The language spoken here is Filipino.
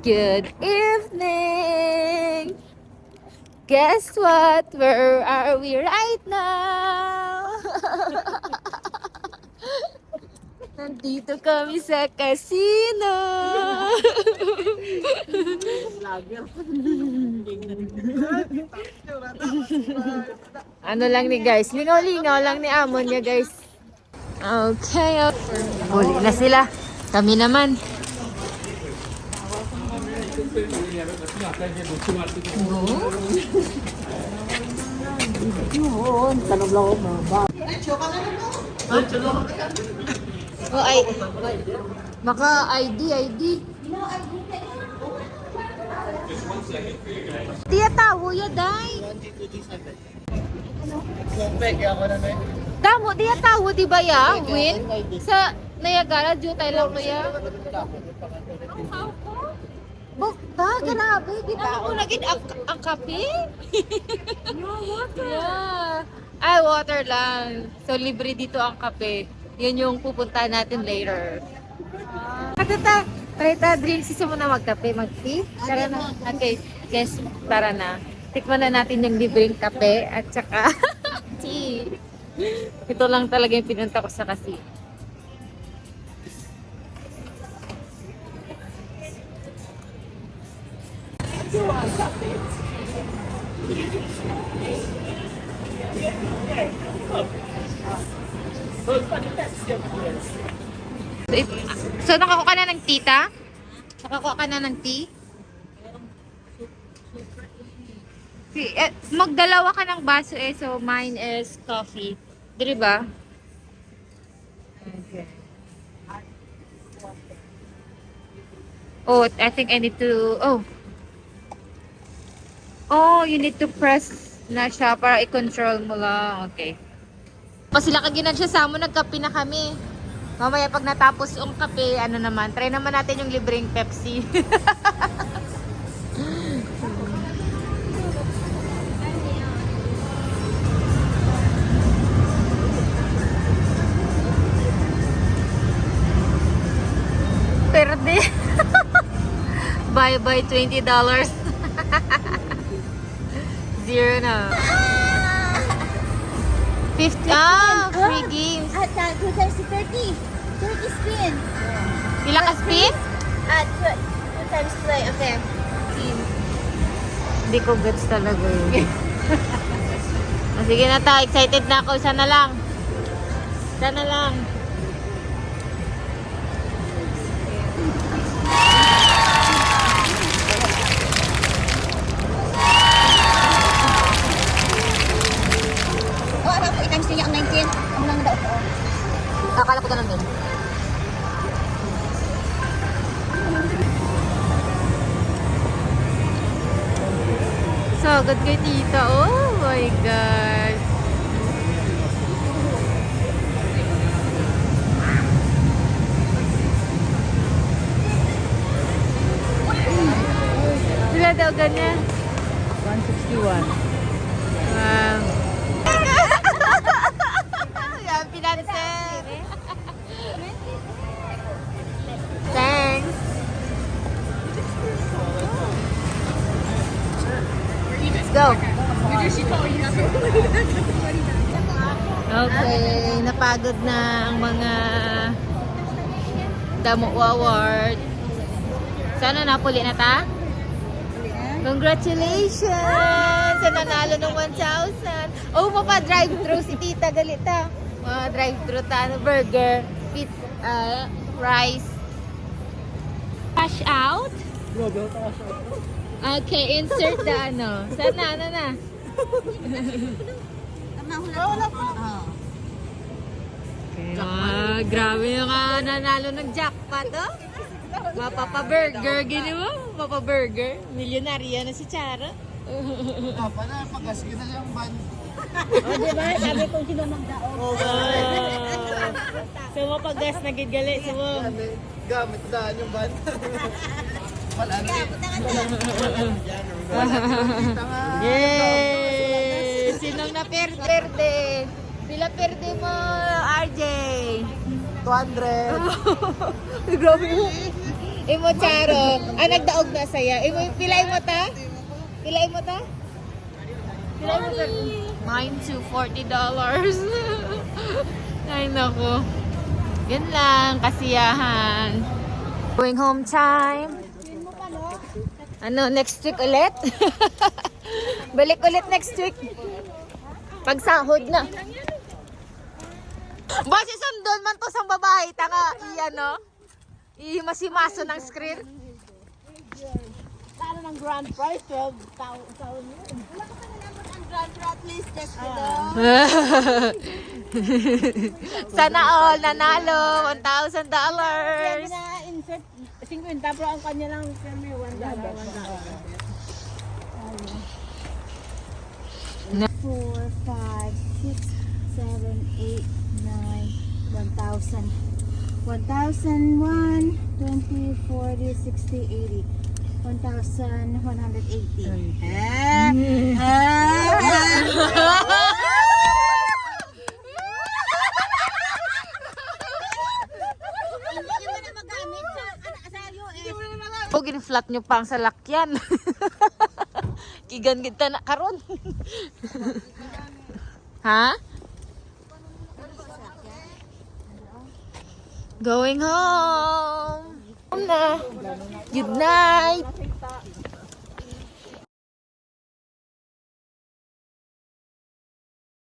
Good evening! Guess what? Where are we right now? Nandito kami sa casino. Ano lang ni guys, lingaw-lingaw lang ni Amon niya guys. Okay, huli na sila. Kami naman. Oh, ay. Maka ID. Dia tahu ya, Day. Damo, dia tahu di ba ya, Win? Sa Niagara, jutay lang ko ya. Bukta, grabe. Kita ko naging ang kape. Yeah. Ay, water lang. So, libre dito ang kape. Yun yung pupuntahan natin later. Tata, drinks isa mo na magkape, mag-tea. Tara na. Okay, guys, tara na. Tikman na natin yung libreng kape at saka tea. Ito lang talaga yung pinunta ko sa kasi. So, nakakuha ka na ng tita? Nakakuha ka na ng tea? Magdalawa ka ng baso so mine is coffee. Di ba? Okay. Oh, I think I need to... Oh, you need to press na siya para i-control mo lang. Okay. Pa sila kaginan siya sa mo, nagkape na kami. Mamaya pag natapos yung kape, ano naman, try naman natin yung libreng Pepsi. Perde. Bye-bye $20. Zero na. 50. Ah, free games. At 2 times 30. 30 spins. Pila ka spin? At 2 times 2. Okay. Hindi ko gets talaga yun. Sige na ta, excited na ako. Isa na lang. Oh, ano po, 8 times niya ang 19. Ano lang daw po? Akala ko ganun din. Sagad kay tita. Oh my gosh. Sila daw ganyan. 161. Wow. Yan, pinansin. Thanks. Let's go. Okay, napagod na ang mga Damo Award. Sana napuli na ta? Congratulations! Sa nanalo ng 1,000. Oh, mapa-drive-thru si tita galita. Drive-thru ta, burger, pizza, rice. Cash out? Okay, insert the ano. Sana, ano na? Wala po. Grabe yung nanalo ng jackpot, oh. Mapapa-burger, gini mo? Mapapa-burger. Milyonarya na si Chara. Papa na, pag-askin na yung van. O, diba? Sabi kong sino magdaog. So, mapagas na gigali. So, Gamit daan yung van. Wala na rin. yay! Sinong na-perde? Pila perde mo, RJ? 200. Grabe mo. Imo charo. Nagdaog na saya. Imo pilay mo ta? Pilay mo ta? Pilay mo ta? Mine to $40. Ay nako. Yan lang, kasiyahan. Going home time. Ano, next week ulit? Balik ulit next week. Pag sahod na. Basi sundon man to sa babae. Taka, ano? Ihimasimaso ng screen. Ano ng grand prize? 12,000 yun. Wala ka pa nalaman ang grand prize at least just for Sana all nanalo $1,000. Kaya na-insert 50 pero ang kanya lang kami $1. 4, 5, 6, 7, 8, 9, 1,000. 1,001, 20, 40, 60, 80. 1,180. Hindi mo na magamit sa US. O, gin-flat nyo pang sa lakyan. Kigan kita na karon. Ha? Going home. Home na. Good night.